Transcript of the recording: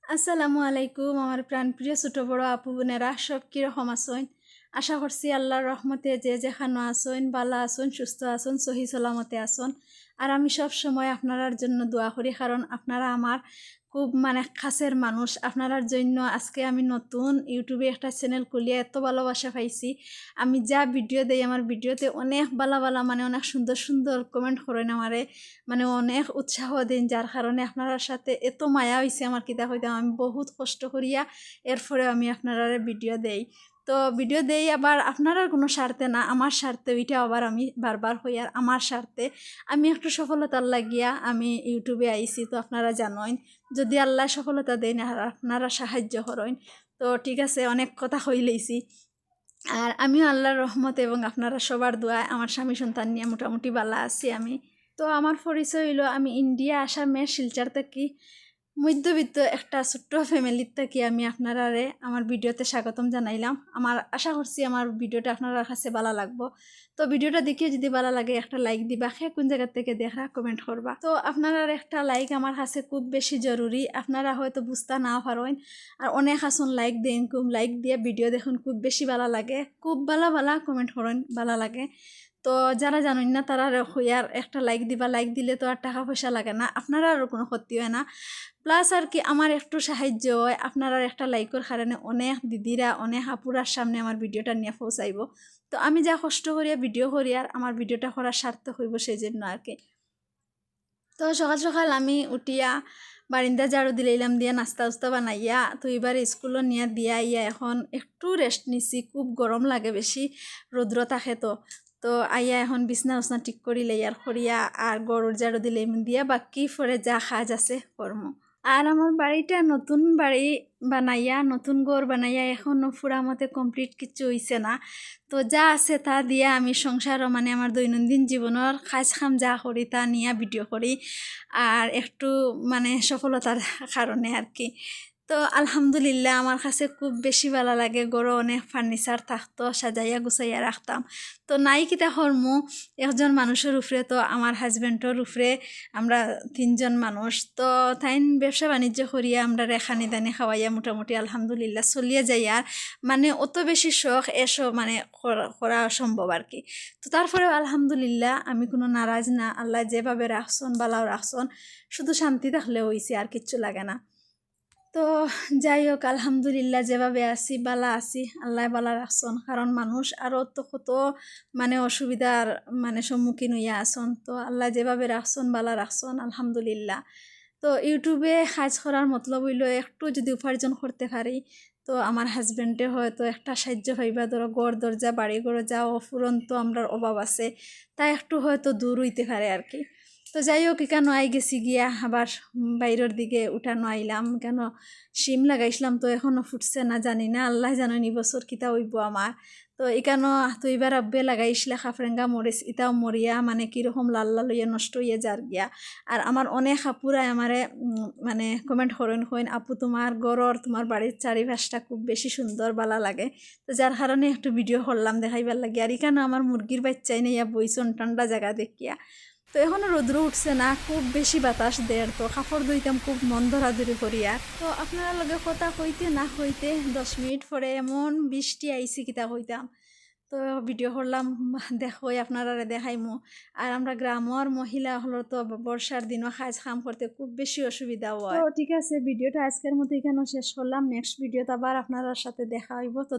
আসসালামু আলাইকুম আমার প্রাণপ্রিয় ছোট বড় আপু বোনেরা সব কিরকম আছেন। আশা করছি আল্লাহর রহমতে যে যেখানে আছেন ভালো আছেন সুস্থ আছেন সহি সালামতে আছেন। আর আমি সব সময় আপনার জন্য দোয়া করি, কারণ আপনারা আমার খুব কাছের মানুষ। আপনার জন্য আজকে আমি নতুন ইউটিউবে একটা চ্যানেল খুলিয়ে এত ভালোবাসা পাইছি। আমি যা ভিডিও দেই আমার ভিডিওতে অনেক ভালো ভালো অনেক সুন্দর সুন্দর কমেন্ট করেন আমারে, অনেক উৎসাহ দিন, যার কারণে আপনার সাথে এত মায়া হয়েছে আমার কিতা হইতাম। আমি বহুত কষ্ট করিয়া এরপরে আমি আপনারা ভিডিও দেই। তো ভিডিও দেই আবার আপনারা কোনো স্বার্থে না, আমার স্বার্থে। ওইটা আবার আমি বারবার হই আর আমার স্বার্থে। আমি একটু সফলতার লাগিয়া আমি ইউটিউবে আইছি। তো আপনারা জানেন যদি আল্লাহ সফলতা দেন আর আপনারা সাহায্য করেন তো ঠিক আছে, অনেক কথা হইলেইছি। আর আমিও আল্লাহর রহমত এবং আপনারা সবার দোয়ায় আমার স্বামী সন্তান নিয়ে মোটামুটি ভালো আছি আমি। তো আমার পরিচয় হইল আমি ইন্ডিয়া আসামের শিলচর থেকে মধ্যবিত্ত একটা ছোট্ট ফ্যামিলির থেকে আমি আপনারারে আমার ভিডিওতে স্বাগতম জানাইলাম। আমার আশা করছি আমার ভিডিওটা আপনার কাছে ভালো লাগবো। তো ভিডিওটা দেখিয়ে যদি ভালো লাগে একটা লাইক দিবা, কোন জায়গা থেকে দেখা কমেন্ট করবা। তো আপনারা একটা লাইক আমার কাছে খুব বেশি জরুরি। আপনারা হয়তো বুঝতে না পারেন আর অনেক আসুন লাইক দিন, খুব লাইক দিয়ে ভিডিও দেখুন খুব বেশি ভালো লাগে, খুব ভালো ভালো কমেন্ট করেন ভালো লাগে। তো যারা জানেন না তারা হইয়ার একটা লাইক দিবা, লাইক দিলে তো আর টাকা পয়সা লাগে না, আপনারা আরও কোনো ক্ষতি হয় না। প্লাস আর কি আমার একটু সাহায্য হয় আপনারা একটা লাইকের কারণে। অনেক দিদিরা অনেক আপুরার সামনে আমার ভিডিওটা নিয়ে পৌঁছাইব। তো আমি যা কষ্ট করিয়া ভিডিও করি আর আমার ভিডিওটা করার সার্থক হইব সেই জন্য আর কি। তো সকাল সকাল আমি উঠিয়া বারিন্দা ঝাড়ু দিলাম, দিয়া নাস্তা উস্তা বানাইয়া তো এবার স্কুলও নিয়ে দিয়া ইয়া এখন একটু রেস্ট নিছি। খুব গরম লাগে, বেশি রৌদ্র থাকে। তো তো আইয়া এখন বিছনা উছনা ঠিক করি আর করিয়া আর গরুর ঝাড়ু দিলাম দিয়া বাকি পরে যা কাজ আছে কর্ম। আর আমার বাড়িটা নতুন বাড়ি বানাইয়া, নতুন ঘর বানাইয়া এখনও পুরা মতে কমপ্লিট কিছু হইছে না। তো যা আছে তা দিয়া আমি সংসারও আমার দৈনন্দিন জীবনের কাজ কাম যা করি তা নিয়ে ভিডিও করি আর একটু সফলতার কারণে আর কি। তো আলহামদুলিল্লাহ আমার কাছে খুব বেশি ভালো লাগে। গড়ে অনেক ফার্নিচার থাকতো, সাজাইয়া গুছাইয়া রাখতাম। তো নাই কিতা হরমু একজন মানুষের উপরে, তো আমার হাজব্যান্ডের উপরে আমরা তিনজন মানুষ। তো তাইন ব্যবসা বাণিজ্য করিয়া আমরা রেখানি দানি খাওয়াইয়া মোটামুটি আলহামদুলিল্লাহ চলিয়ে যাই। আর অত বেশি শখ এসব করা সম্ভব আর কি। তো তারপরে আলহামদুলিল্লাহ আমি কোনো নারাজ না। আল্লাহ যেভাবে রাখছন বালাও রাখছন, শুধু শান্তি থাকলে হইছে আর কিচ্ছু লাগে না। তো যাই হোক আলহামদুলিল্লাহ যেভাবে আছি বালা আছি, আল্লাহ বালা রাখছন। কারণ মানুষ আরও তো কত অসুবিধার সম্মুখীন হইয়া আসন। তো আল্লাহ যেভাবে রাখছন বালা রাখছন আলহামদুলিল্লাহ। তো ইউটিউবে কাজ করার মতলব হইল একটু যদি উপার্জন করতে পারি তো আমার হাজব্যান্ডে হয়তো একটা সাহায্য পাইবা। ধরো ঘর দরজা বাড়ি ঘরে যা অফুরন্ত আমরা অভাব আছে তা একটু হয়তো দূর হইতে পারে আর কি। তো যাই হোক এখানে আই গেছি গিয়া আবার বাইরের দিকে উঠানো আইলাম। কেন শিম লাগাইছিলাম তো এখনও ফুটছে না, জানি না, আল্লাহ জানেন এই বছর কিতা হইব আমার। তো এখানো তো এবার আব্বে লাগাইছিলা খাফরেঙ্গা মরিচ, ইটাও মরিয়া কীরকম লাল লাল হইয়া নষ্ট হইয়া যার গিয়া। আর আমার অনেক আপুরাই আমারে কমেন্ট করেন আপু তোমার গড়র তোমার বাড়ির চারিপাশটা খুব বেশি সুন্দর ভালো লাগে। তো যার কারণে একটু ভিডিও করলাম দেখাইবার লাগে। আর এখানে আমার মুরগির বাচ্চাই নেইয়া বইছন ঠান্ডা জায়গা দেখিয়া। তো এখনও রৌদ্র উঠছে না, খুব বেশি বাতাস দেয়। তো কাপড় ধুইতাম খুব মন ধরাধরি করিয়া। তো আপনারা লগে কথা হইতে না হইতে 10 মিনিট পরে এমন বৃষ্টি আইসি কিতা হইতাম। তো ভিডিও করলাম, দেখো আপনারা দেখাইমু। আর আমরা গ্রামের মহিলা হলো তো বর্ষার দিনও কাজ কাম করতে খুব বেশি অসুবিধা হয়। তো ঠিক আছে ভিডিওটা আজকের মতো এখানে শেষ করলাম। নেক্সট ভিডিওতে আবার আপনার সাথে দেখা হইব। তো